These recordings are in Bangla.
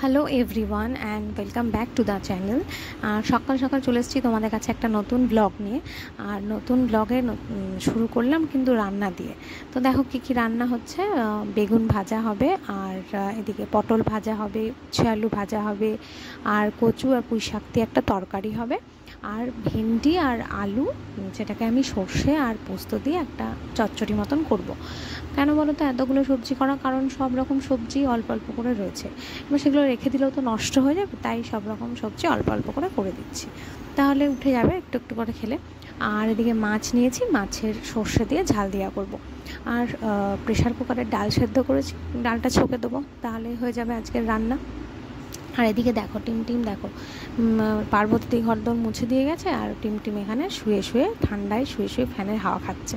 Hello everyone and welcome back to the channel. সকাল সকাল চলে এসেছি তোমাদের কাছে একটা নতুন ব্লগ নিয়ে। আর নতুন ব্লগে শুরু করলাম কিন্তু রান্না দিয়ে। তো দেখো কী কী রান্না হচ্ছে। বেগুন ভাজা হবে, আর এদিকে পটল ভাজা হবে, উচ্ছে আলু ভাজা হবে, আর কচু আর পুঁই শাক দিয়ে একটা তরকারি হবে, আর ভেন্ডি আর আলু যেটাকে আমি সর্ষে আর পোস্ত দিয়ে একটা চচ্চড়ি মতন করব। কেন বলো তো এতগুলো সবজি করা? কারণ সব রকম সবজি অল্প অল্প করে রয়েছে, এবার সেগুলো রেখে দিলেও তো নষ্ট হয়ে যাবে, তাই সব রকম সবজি অল্প অল্প করে দিচ্ছি, তাহলে উঠে যাবে একটু একটু করে খেলে। আর এদিকে মাছ নিয়েছি, মাছের সর্ষে দিয়ে ঝাল দেওয়া করব। আর প্রেশার কুকারে ডাল সেদ্ধ করেছি, ডালটা ছকে দেবো, তাহলে হয়ে যাবে আজকের রান্না। আর এদিকে দেখো টিম দেখো, পার্বতী ঘরদোর মুছে দিয়ে গেছে, আর টিম এখানে শুয়ে শুয়ে ঠান্ডায় শুয়ে শুয়ে ফ্যানের হাওয়া খাচ্ছে।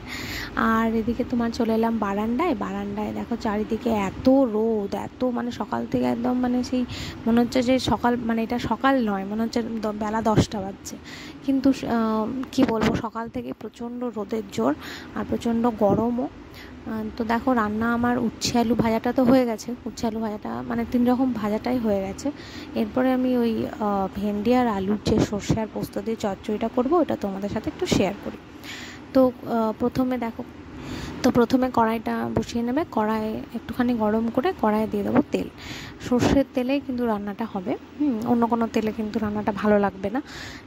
আর এদিকে তোমার চলে এলাম বারান্দায় দেখো চারিদিকে এত রোদ, এত মানে সকাল থেকে একদম মানে সেই মনে হচ্ছে যে সকাল, মানে এটা সকাল নয়, মনে হচ্ছে বেলা 10টা বাজছে, কিন্তু কি বলবো, সকাল থেকে প্রচণ্ড রোদের জোর আর প্রচণ্ড গরমও। তো দেখো রান্না আমার উচ্ছে আলু ভাজাটা তো হয়ে গেছে, উচ্ছে আলু ভাজাটা মানে 3 রকম ভাজাটাই হয়ে গেছে। এরপরে আমি ওই ভেন্ডি আর আলুর যে সর্ষে আর পোস্ত দিয়ে চচ্চড়িটা করবো, ওটা তোমাদের সাথে একটু শেয়ার করি। তো প্রথমে কড়াইটা বসিয়ে নেবে, কড়াই একটুখানি গরম করে কড়াইয়ে দিয়ে দেবো তেল। সর্ষের তেলেই কিন্তু রান্নাটা হবে, অন্য কোনো তেলে কিন্তু রান্নাটা ভালো লাগবে না।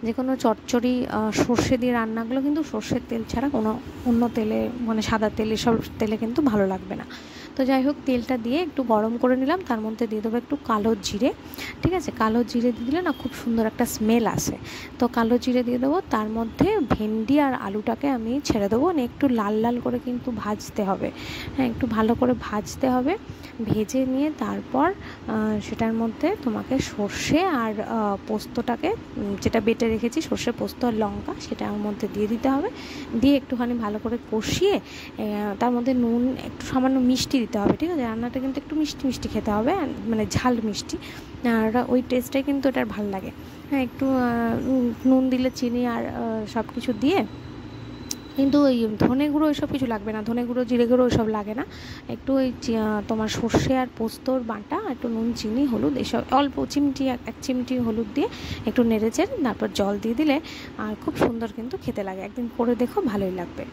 যে কোনো চচ্চড়ি সর্ষে দিয়ে রান্নাগুলো কিন্তু সর্ষের তেল ছাড়া কোনো অন্য তেলে, মানে সাদা তেল, এসব তেলে কিন্তু ভালো লাগবে না। তো যাই হোক, তেলটা দিয়ে একটু গরম করে নিলাম, তার মধ্যে দিয়ে দেবো একটু কালো জিরে। ঠিক আছে, কালো জিরে দিয়ে দিলে না খুব সুন্দর একটা স্মেল আসে। তো কালো জিরে দিয়ে দেবো, তার মধ্যে ভেন্ডি আর আলুটাকে আমি ছেড়ে দেবো, মানে একটু লাল লাল করে কিন্তু ভাজতে হবে। হ্যাঁ, একটু ভালো করে ভাজতে হবে। ভেজে নিয়ে তারপর সেটার মধ্যে তোমাকে সর্ষে আর পোস্তটাকে, যেটা বেটে রেখেছি সর্ষে পোস্ত আর লঙ্কা, সেটার মধ্যে দিয়ে দিতে হবে। দিয়ে একটুখানি ভালো করে কষিয়ে তার মধ্যে নুন, একটু সামান্য মিষ্টি দিতে হবে। ঠিক আছে, রান্নাটা কিন্তু একটু মিষ্টি মিষ্টি খেতে হবে, মানে ঝাল মিষ্টি, আর ওই টেস্টটাই কিন্তু এটার ভালো লাগে। হ্যাঁ, একটু নুন দিলে, চিনি আর সব কিছু দিয়ে, কিন্তু ওই ধনে গুঁড়ো ওইসব কিছু লাগবে না, ধনে গুঁড়ো জিরে গুঁড়ো ওইসব লাগে না। একটু ওই তোমার সর্ষে আর পোস্তর বাটা, একটু নুন চিনি হলুদ এসব অল্প চিমটি, এক চিমটি হলুদ দিয়ে একটু নেড়েচেড়ে তারপর জল দিয়ে দিলে আর খুব সুন্দর কিন্তু খেতে লাগে। একদিন করে দেখো, ভালোই লাগবে।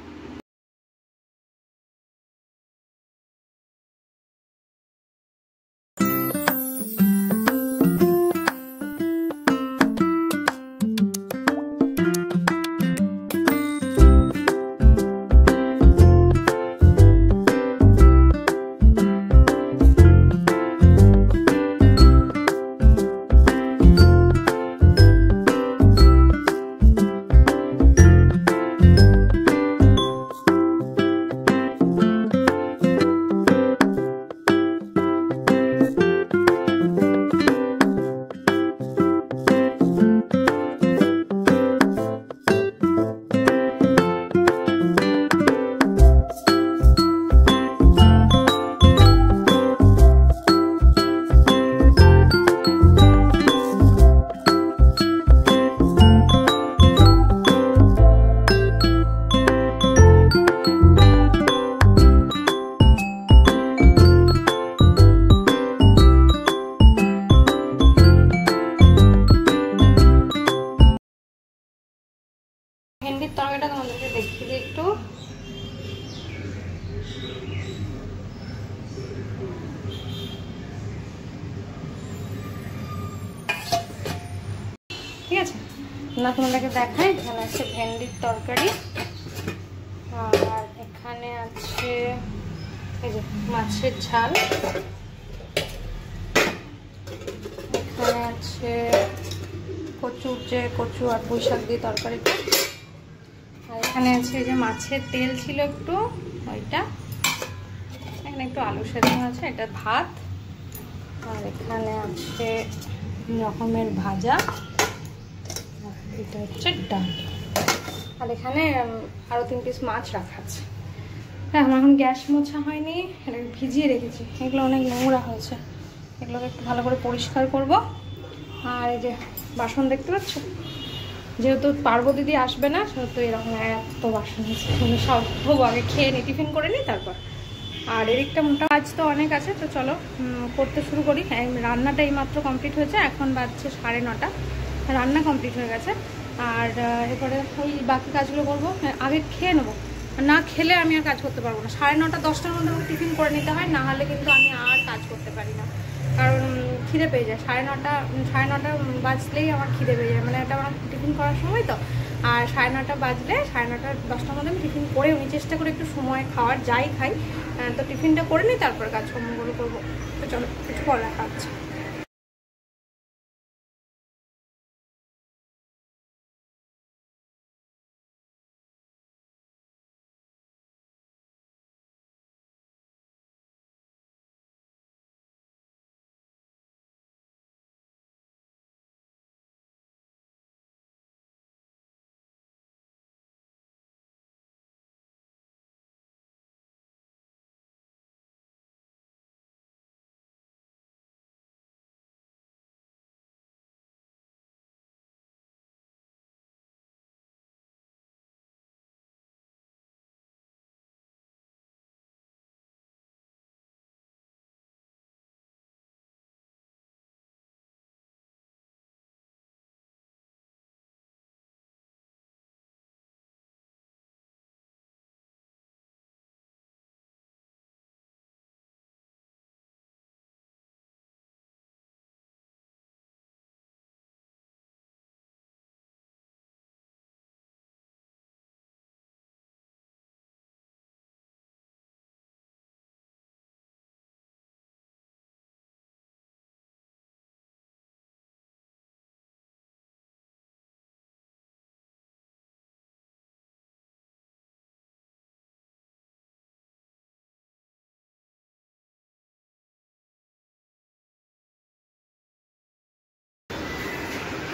ভেন্ডির তরকারিটা তোমাদেরকে দেখিয়ে দিই একটু। ঠিক আছে না, তোমাদেরকে দেখাই। এখানে আছে ভেন্ডির তরকারি, আর এখানে আছে এই যে মাছের ঝাল, এখানে আছে কচু আর পুঁই শাক দিয়ে তরকারিটা, আর এখানে আছে এই যে মাছের তেল ছিল একটু, ওইটা, এখানে একটু আলু সেদ্ধ আছে, এটা ভাত, আর এখানে আছে রকমের ভাজা, এটা হচ্ছে ডাল, আর এখানে আরও 3 পিস মাছ রাখা আছে। হ্যাঁ, আমার এখন গ্যাস মোছা হয়নি, এটাকে ভিজিয়ে রেখেছি, এগুলো অনেক নোংরা হয়েছে, এগুলোকে একটু ভালো করে পরিষ্কার করব। আর এই যে বাসন দেখতে পাচ্ছ, যেহেতু পার্বতী আসবে না, সেহেতু এরকম এত বাসন হয়েছে, সব ধোবো, আগে খেয়ে নিই, টিফিন করে নিই, তারপর আর এদিকটা মোটা কাজ তো অনেক আছে, তো চলো করতে শুরু করি। রান্নাটা এইমাত্র কমপ্লিট হয়েছে, এখন বাজছে 9:30, রান্না কমপ্লিট হয়ে গেছে। আর এরপরে ওই বাকি কাজগুলো করবো। আগে খেয়ে নেবো, না খেলে আমি আর কাজ করতে পারবো না। 9:30 10টার মধ্যে আমাকে টিফিন করে নিতে হয়, না হলে কিন্তু আমি আর কাজ করতে পারি না, কারণ খিদে পেয়ে যায়। 9:30 বাজলেই আমার খিদে পেয়ে যায়, মানে এটা আমার টিফিন করার সময় তো। আর 9:30 বাজলে 9:30 10টার মধ্যে আমি টিফিন করে আমি চেষ্টা করি একটু সময় খাওয়ার, যাই খাই তো টিফিনটা করে নিই, তারপরে কাজকর্মগুলো করবো। তো চলো একটু পর রাখা হচ্ছে।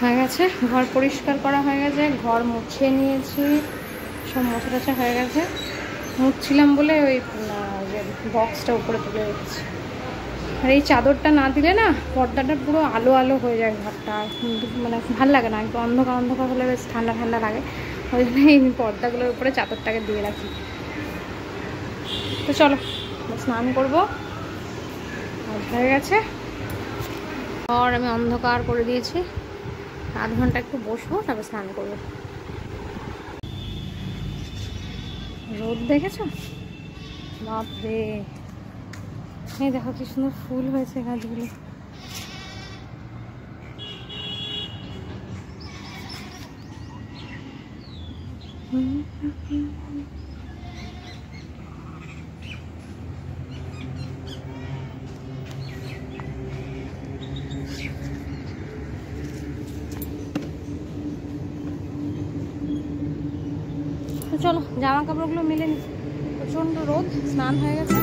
হয়ে গেছে, ঘর পরিষ্কার করা হয়ে গেছে, ঘর মুছে নিয়েছি, সব মোছা টোছা হয়ে গেছে। মুছছিলাম বলে ওই বক্সটা উপরে তুলে রেখেছি। আর এই চাদরটা না দিলে না পর্দাটা পুরো আলো আলো হয়ে যায় ঘরটা, মানে ভাল লাগে না, একটু অন্ধকার অন্ধকার হলে বেশ ঠান্ডা ঠান্ডা লাগে, ওই জন্য এই পর্দাগুলোর উপরে চাদরটাকে দিয়ে রাখি। তো চলো স্নান করবো, হয়ে গেছে। আর আমি অন্ধকার করে দিয়েছি, আধ ঘন্টা একটু বসবো, তারপর স্নান করবো। রোদ দেখেছো? বাপরে, এই দেখো কি সুন্দর ফুল হয়েছে গাছগুলো। তো চলো জামা কাপড়গুলো মেলে নি, প্রচণ্ড রোদ, স্নান হয়ে গেছে।